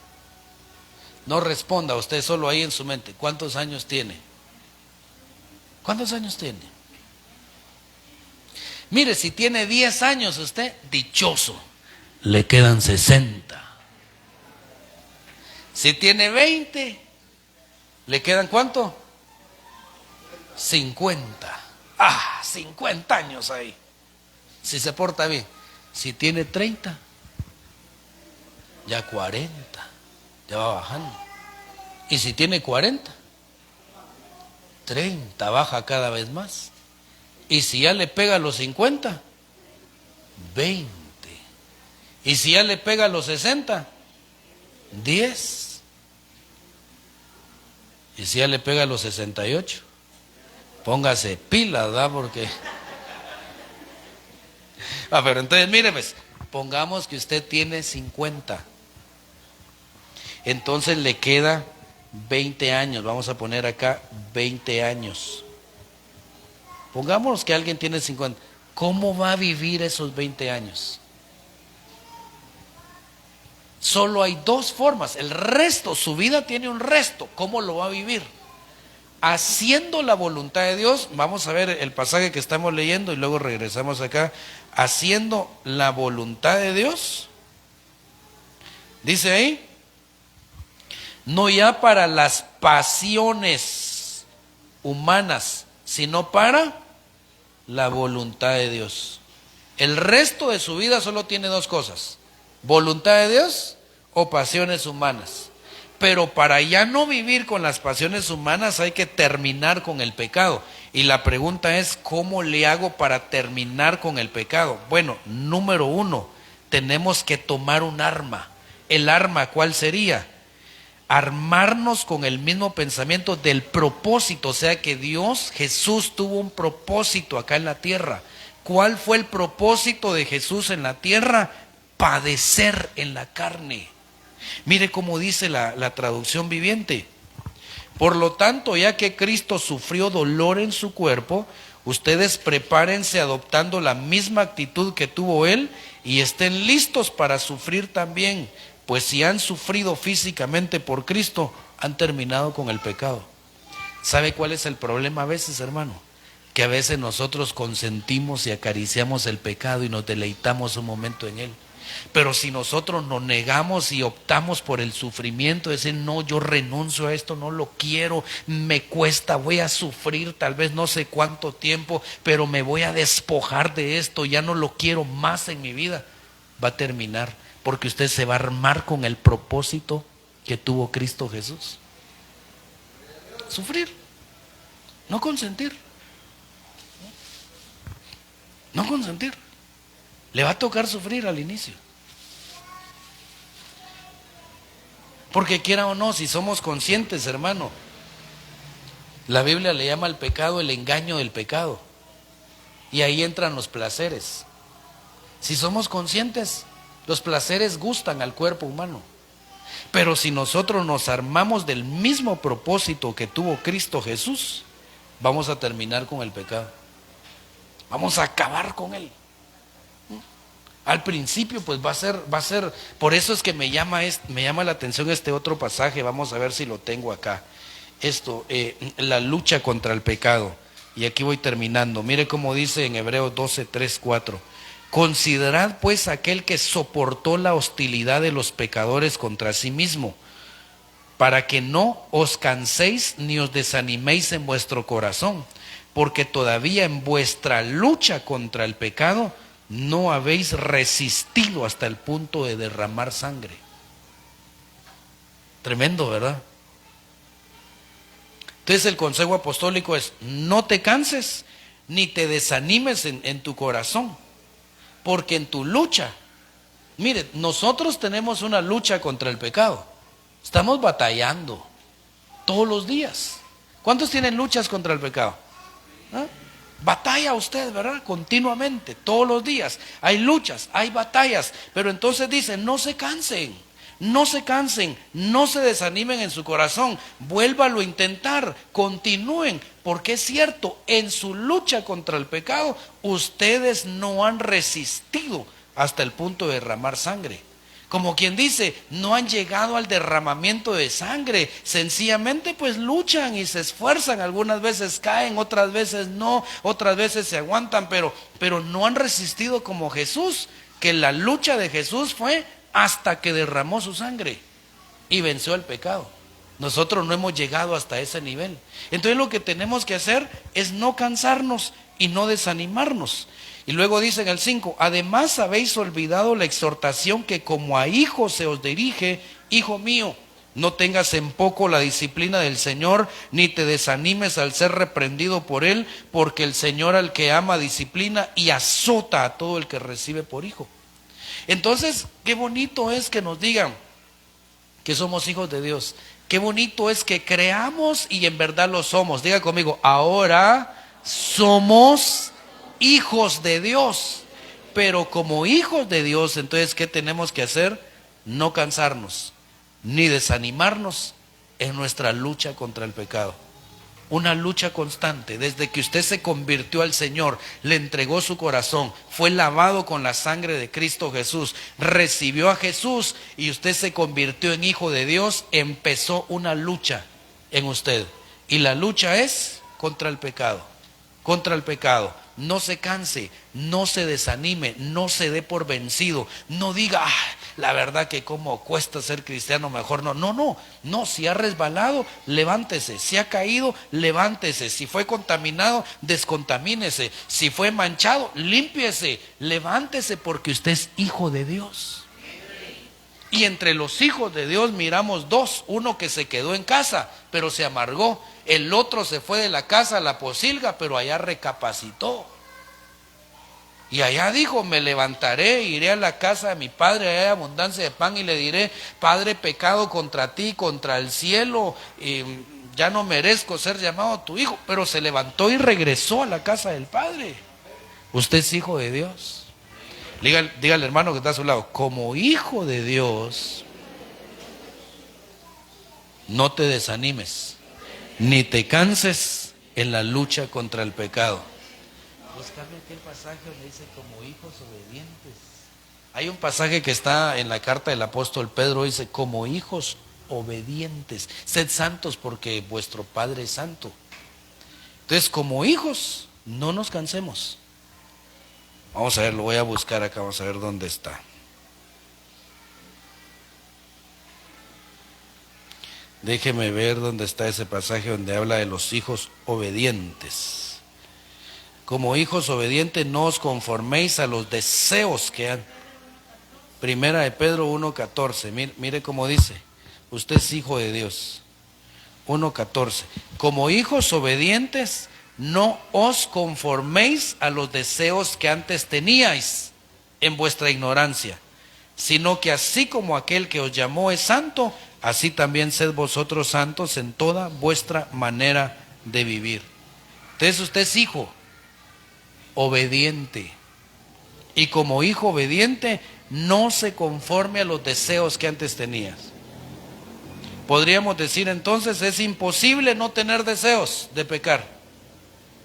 No responda usted, solo ahí en su mente. ¿Cuántos años tiene? ¿Cuántos años tiene? Mire, si tiene 10 años usted, dichoso. Le quedan 60. Si tiene 20, ¿le quedan cuánto? 50. 50 años ahí. Si se porta bien. Si tiene 30, ya 40. Ya va bajando. Y si tiene 40, 30, baja cada vez más. Y si ya le pega a los 50, 20. Y si ya le pega a los 60, 10. Y si ya le pega a los 68, póngase pila, ¿verdad? Porque... pero entonces mire, pues, pongamos que usted tiene 50. Entonces le queda 20 años. Vamos a poner acá 20 años. Pongámonos que alguien tiene 50. ¿Cómo va a vivir esos 20 años? Solo hay dos formas. El resto, su vida tiene un resto. ¿Cómo lo va a vivir? Haciendo la voluntad de Dios. Vamos a ver el pasaje que estamos leyendo y luego regresamos acá. Haciendo la voluntad de Dios. Dice ahí. No ya para las pasiones humanas, sino para la voluntad de Dios. El resto de su vida solo tiene dos cosas: voluntad de Dios o pasiones humanas. Pero para ya no vivir con las pasiones humanas hay que terminar con el pecado. Y la pregunta es, ¿cómo le hago para terminar con el pecado? Bueno, número 1, tenemos que tomar un arma. ¿El arma cuál sería? Armarnos con el mismo pensamiento del propósito. O sea que Jesús tuvo un propósito acá en la tierra. ¿Cuál fue el propósito de Jesús en la tierra? Padecer en la carne. Mire cómo dice la traducción viviente. Por lo tanto, ya que Cristo sufrió dolor en su cuerpo, ustedes prepárense adoptando la misma actitud que tuvo Él y estén listos para sufrir también, pues si han sufrido físicamente por Cristo, han terminado con el pecado. ¿Sabe cuál es el problema a veces, hermano? Que a veces nosotros consentimos y acariciamos el pecado y nos deleitamos un momento en él. Pero si nosotros nos negamos y optamos por el sufrimiento, decir, no, yo renuncio a esto, no lo quiero, me cuesta, voy a sufrir tal vez no sé cuánto tiempo, pero me voy a despojar de esto, ya no lo quiero más en mi vida, va a terminar, porque usted se va a armar con el propósito que tuvo Cristo Jesús. Sufrir, no consentir. No consentir. Le va a tocar sufrir al inicio. Porque quiera o no, si somos conscientes, hermano, la Biblia le llama al pecado el engaño del pecado. Y ahí entran los placeres. Si somos conscientes, los placeres gustan al cuerpo humano. Pero si nosotros nos armamos del mismo propósito que tuvo Cristo Jesús, vamos a terminar con el pecado. Vamos a acabar con él. Al principio pues va a ser, por eso es que me llama la atención este otro pasaje, vamos a ver si lo tengo acá. La lucha contra el pecado. Y aquí voy terminando. Mire cómo dice en Hebreos 12, 3, 4. Considerad pues aquel que soportó la hostilidad de los pecadores contra sí mismo, para que no os canséis ni os desaniméis en vuestro corazón, porque todavía en vuestra lucha contra el pecado no habéis resistido hasta el punto de derramar sangre. Tremendo, ¿verdad? Entonces el consejo apostólico es: no te canses ni te desanimes en tu corazón, porque en tu lucha, mire, nosotros tenemos una lucha contra el pecado. Estamos batallando todos los días. ¿Cuántos tienen luchas contra el pecado? ¿Ah? Batalla usted, ¿verdad? Continuamente, todos los días. Hay luchas, hay batallas. Pero entonces dice, no se cansen, no se cansen, no se desanimen en su corazón. Vuélvalo a intentar, continúen. Porque es cierto, en su lucha contra el pecado, ustedes no han resistido hasta el punto de derramar sangre. Como quien dice, no han llegado al derramamiento de sangre, sencillamente pues luchan y se esfuerzan, algunas veces caen, otras veces no, otras veces se aguantan, pero no han resistido como Jesús, que la lucha de Jesús fue hasta que derramó su sangre y venció el pecado. Nosotros no hemos llegado hasta ese nivel. Entonces lo que tenemos que hacer es no cansarnos y no desanimarnos. Y luego dice en el 5, además habéis olvidado la exhortación que como a hijos se os dirige, hijo mío, no tengas en poco la disciplina del Señor, ni te desanimes al ser reprendido por Él, porque el Señor al que ama disciplina y azota a todo el que recibe por hijo. Entonces, qué bonito es que nos digan que somos hijos de Dios. Qué bonito es que creamos y en verdad lo somos. Diga conmigo, ahora somos hijos de Dios. Pero como hijos de Dios, entonces, ¿qué tenemos que hacer? No cansarnos, ni desanimarnos en nuestra lucha contra el pecado. Una lucha constante, desde que usted se convirtió al Señor, le entregó su corazón, fue lavado con la sangre de Cristo Jesús, recibió a Jesús y usted se convirtió en hijo de Dios, empezó una lucha en usted. Y la lucha es contra el pecado, contra el pecado. No se canse, no se desanime, no se dé por vencido, no diga, la verdad que como cuesta ser cristiano, mejor no. No, si ha resbalado, levántese, si ha caído, levántese, si fue contaminado, descontamínese, si fue manchado, límpiese, levántese, porque usted es hijo de Dios. Y entre los hijos de Dios miramos dos, uno que se quedó en casa, pero se amargó. El otro se fue de la casa a la posilga, pero allá recapacitó. Y allá dijo, me levantaré, iré a la casa de mi padre, allá hay abundancia de pan, y le diré, Padre, he pecado contra ti, contra el cielo, y ya no merezco ser llamado tu hijo. Pero se levantó y regresó a la casa del Padre. Usted es hijo de Dios. Dígale, hermano que está a su lado, como hijo de Dios, No te desanimes, ni te canses en la lucha contra el pecado. Búscame aquel pasaje donde dice como hijos obedientes. Hay un pasaje que está en la carta del apóstol Pedro, dice como hijos obedientes. Sed santos porque vuestro Padre es santo. Entonces, como hijos, no nos cansemos. Vamos a ver, lo voy a buscar acá, vamos a ver dónde está. Déjeme ver dónde está ese pasaje donde habla de los hijos obedientes. Como hijos obedientes, no os conforméis a los deseos que han. Primera de Pedro 1:14, mire cómo dice, usted es hijo de Dios. 1:14, como hijos obedientes, no os conforméis a los deseos que antes teníais en vuestra ignorancia, sino que así como aquel que os llamó es santo, así también sed vosotros santos en toda vuestra manera de vivir. Entonces usted es hijo obediente, y como hijo obediente, no se conforme a los deseos que antes tenías. Podríamos decir entonces, es imposible no tener deseos de pecar.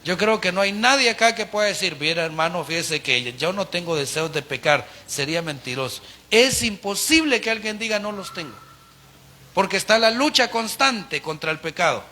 Yo creo que no hay nadie acá que pueda decir, mira hermano, fíjese que yo no tengo deseos de pecar, sería mentiroso. Es imposible que alguien diga no los tengo, porque está la lucha constante contra el pecado.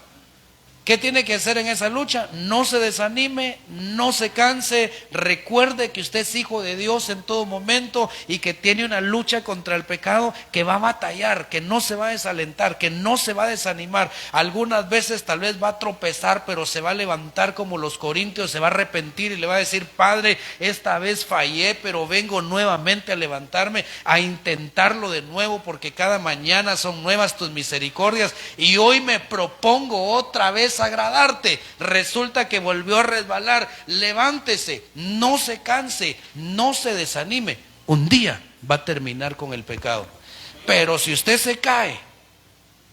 ¿Qué tiene que hacer en esa lucha? No se desanime, no se canse, recuerde que usted es hijo de Dios en todo momento y que tiene una lucha contra el pecado, que va a batallar, que no se va a desalentar, que no se va a desanimar. Algunas veces tal vez va a tropezar, pero se va a levantar como los corintios, se va a arrepentir y le va a decir, Padre, esta vez fallé, pero vengo nuevamente a levantarme, a intentarlo de nuevo, porque cada mañana son nuevas tus misericordias y hoy me propongo otra vez agradarte. Resulta que volvió a resbalar. Levántese, no se canse, no se desanime. Un día va a terminar con el pecado. Pero si usted se cae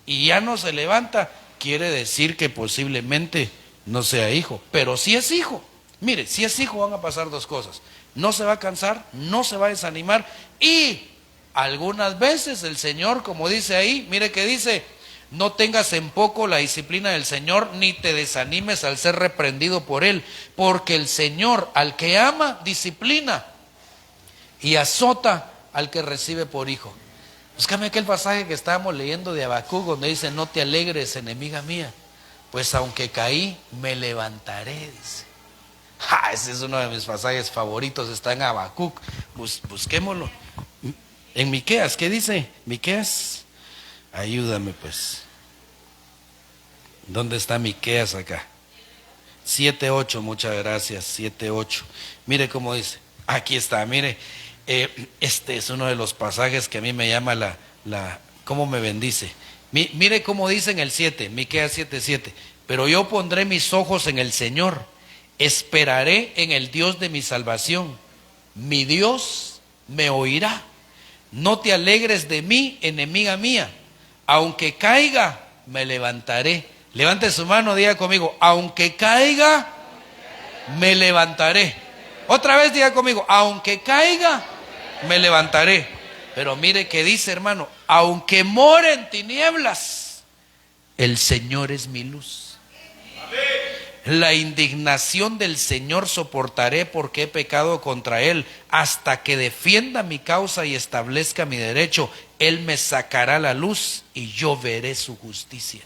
y ya no se levanta, quiere decir que posiblemente no sea hijo. Pero si es hijo, mire, si es hijo van a pasar dos cosas: no se va a cansar, no se va a desanimar, y algunas veces el Señor, como dice ahí, mire que dice, no tengas en poco la disciplina del Señor, ni te desanimes al ser reprendido por Él, porque el Señor al que ama disciplina y azota al que recibe por hijo. Búscame aquel pasaje que estábamos leyendo de Habacuc, donde dice, no te alegres, enemiga mía, pues aunque caí, me levantaré, dice. Ese es uno de mis pasajes favoritos, está en Habacuc, busquémoslo. En Miqueas, ¿qué dice? Miqueas, ayúdame pues. ¿Dónde está Miqueas acá? 7:8, muchas gracias, 7:8. Mire cómo dice, aquí está, mire, este es uno de los pasajes que a mí me llama cómo me bendice. Mire cómo dice en el 7, Miqueas 7:7, pero yo pondré mis ojos en el Señor, esperaré en el Dios de mi salvación, mi Dios me oirá. No te alegres de mí, enemiga mía, aunque caiga, me levantaré. Levante su mano, diga conmigo, aunque caiga, me levantaré. Otra vez diga conmigo, aunque caiga, me levantaré. Pero mire que dice, hermano, aunque more en tinieblas, el Señor es mi luz. La indignación del Señor soportaré porque he pecado contra Él. Hasta que defienda mi causa y establezca mi derecho, Él me sacará la luz y yo veré su justicia.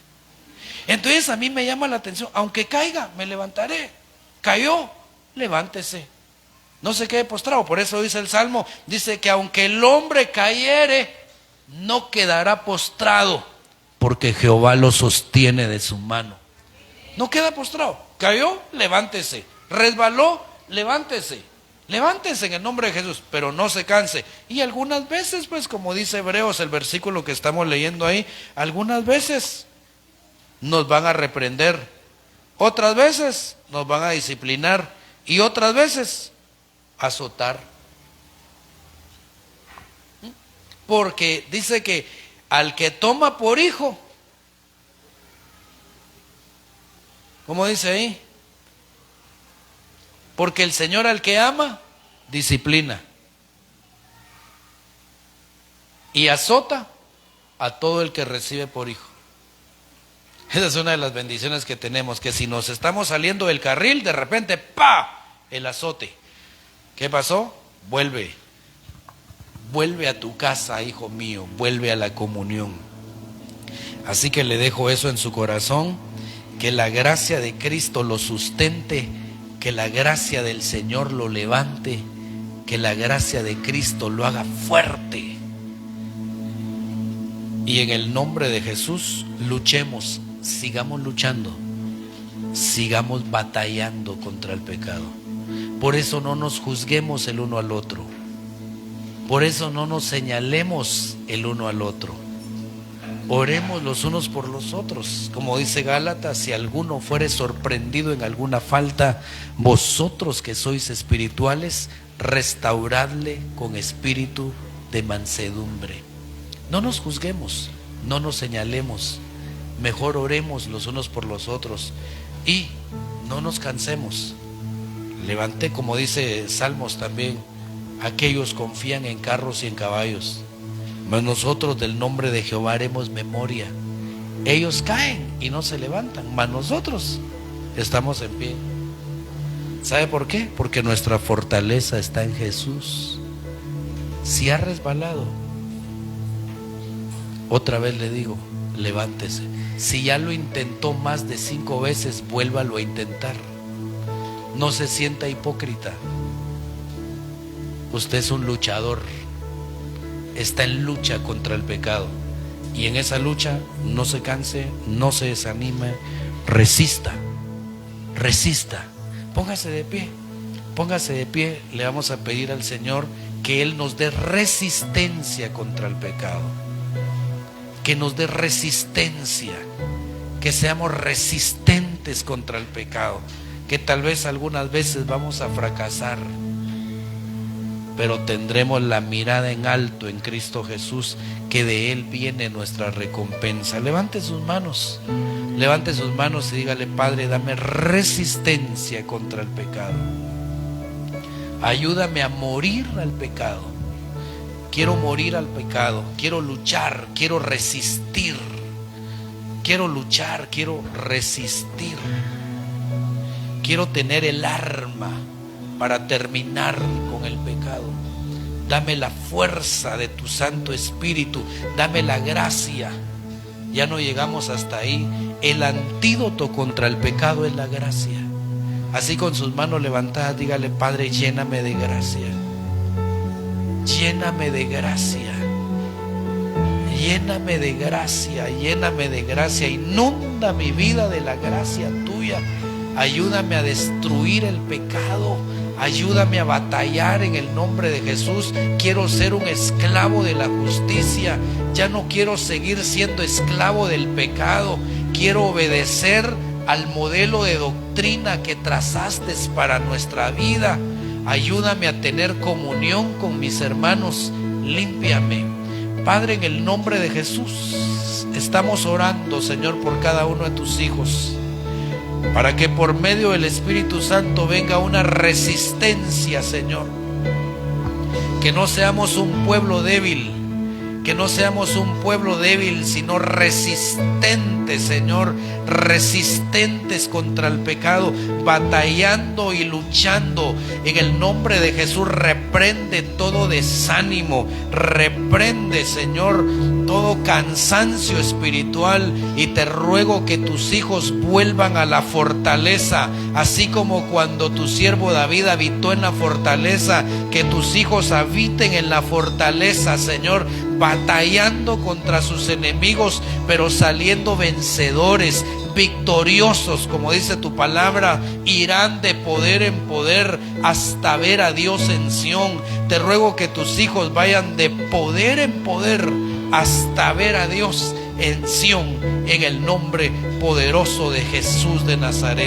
Entonces a mí me llama la atención, aunque caiga, me levantaré. Cayó, levántese. No se quede postrado. Por eso dice el Salmo, dice que aunque el hombre cayere, no quedará postrado, porque Jehová lo sostiene de su mano. No queda postrado. Cayó, levántese. Resbaló, levántese. Levántese en el nombre de Jesús, pero no se canse. Y algunas veces, pues como dice Hebreos, el versículo que estamos leyendo ahí, algunas veces nos van a reprender, otras veces nos van a disciplinar y otras veces azotar. Porque dice que al que toma por hijo, ¿cómo dice ahí? Porque el Señor al que ama, disciplina y azota a todo el que recibe por hijo. Esa es una de las bendiciones que tenemos, que si nos estamos saliendo del carril, de repente, ¡pa!, el azote. ¿Qué pasó? Vuelve a tu casa, hijo mío, vuelve a la comunión. Así que le dejo eso en su corazón, que la gracia de Cristo lo sustente, que la gracia del Señor lo levante, que la gracia de Cristo lo haga fuerte. Y en el nombre de Jesús, luchemos, sigamos luchando, sigamos batallando contra el pecado. Por eso no nos juzguemos el uno al otro. Por eso no nos señalemos el uno al otro. Oremos los unos por los otros. Como dice Gálatas, si alguno fuere sorprendido en alguna falta, vosotros que sois espirituales, restauradle con espíritu de mansedumbre. No nos juzguemos, no nos señalemos. Mejor oremos los unos por los otros y no nos cansemos. Levanté, como dice Salmos también, aquellos confían en carros y en caballos, mas nosotros del nombre de Jehová haremos memoria. Ellos caen y no se levantan, mas nosotros estamos en pie. ¿Sabe por qué? Porque nuestra fortaleza está en Jesús. Si ha resbalado, otra vez le digo, levántese. Si ya lo intentó más de 5 veces, vuélvalo a intentar. No se sienta hipócrita. Usted es un luchador. Está en lucha contra el pecado. Y en esa lucha no se canse, no se desanime. Resista. Resista. Póngase de pie. Póngase de pie. Le vamos a pedir al Señor que Él nos dé resistencia contra el pecado. Que nos dé resistencia. Que seamos resistentes contra el pecado. Que tal vez algunas veces vamos a fracasar, pero tendremos la mirada en alto en Cristo Jesús, que de Él viene nuestra recompensa. Levante sus manos y dígale: Padre, dame resistencia contra el pecado. Ayúdame a morir al pecado. Quiero morir al pecado, quiero luchar, quiero resistir. Quiero luchar, quiero resistir. Quiero tener el arma para terminar con el pecado. Dame la fuerza de tu Santo Espíritu. Dame la gracia. Ya no llegamos hasta ahí. El antídoto contra el pecado es la gracia. Así, con sus manos levantadas, dígale: Padre, lléname de gracia. Lléname de gracia. Lléname de gracia. Lléname de gracia. Inunda mi vida de la gracia tuya. Ayúdame a destruir el pecado. Ayúdame a batallar en el nombre de Jesús. Quiero ser un esclavo de la justicia. Ya no quiero seguir siendo esclavo del pecado. Quiero obedecer al modelo de doctrina que trazaste para nuestra vida. Ayúdame a tener comunión con mis hermanos. Límpiame. Padre, en el nombre de Jesús, estamos orando, Señor, por cada uno de tus hijos, para que por medio del Espíritu Santo venga una resistencia, Señor. Que no seamos un pueblo débil, que no seamos un pueblo débil, sino resistentes, Señor, resistentes contra el pecado, batallando y luchando. En el nombre de Jesús, reprende todo desánimo, reprende, Señor, todo cansancio espiritual, y te ruego que tus hijos vuelvan a la fortaleza, así como cuando tu siervo David habitó en la fortaleza. Que tus hijos habiten en la fortaleza, Señor, batallando contra sus enemigos, pero saliendo vencedores, victoriosos, como dice tu palabra. Irán de poder en poder hasta ver a Dios en Sión. Te ruego que tus hijos vayan de poder en poder hasta ver a Dios en Sión, en el nombre poderoso de Jesús de Nazaret.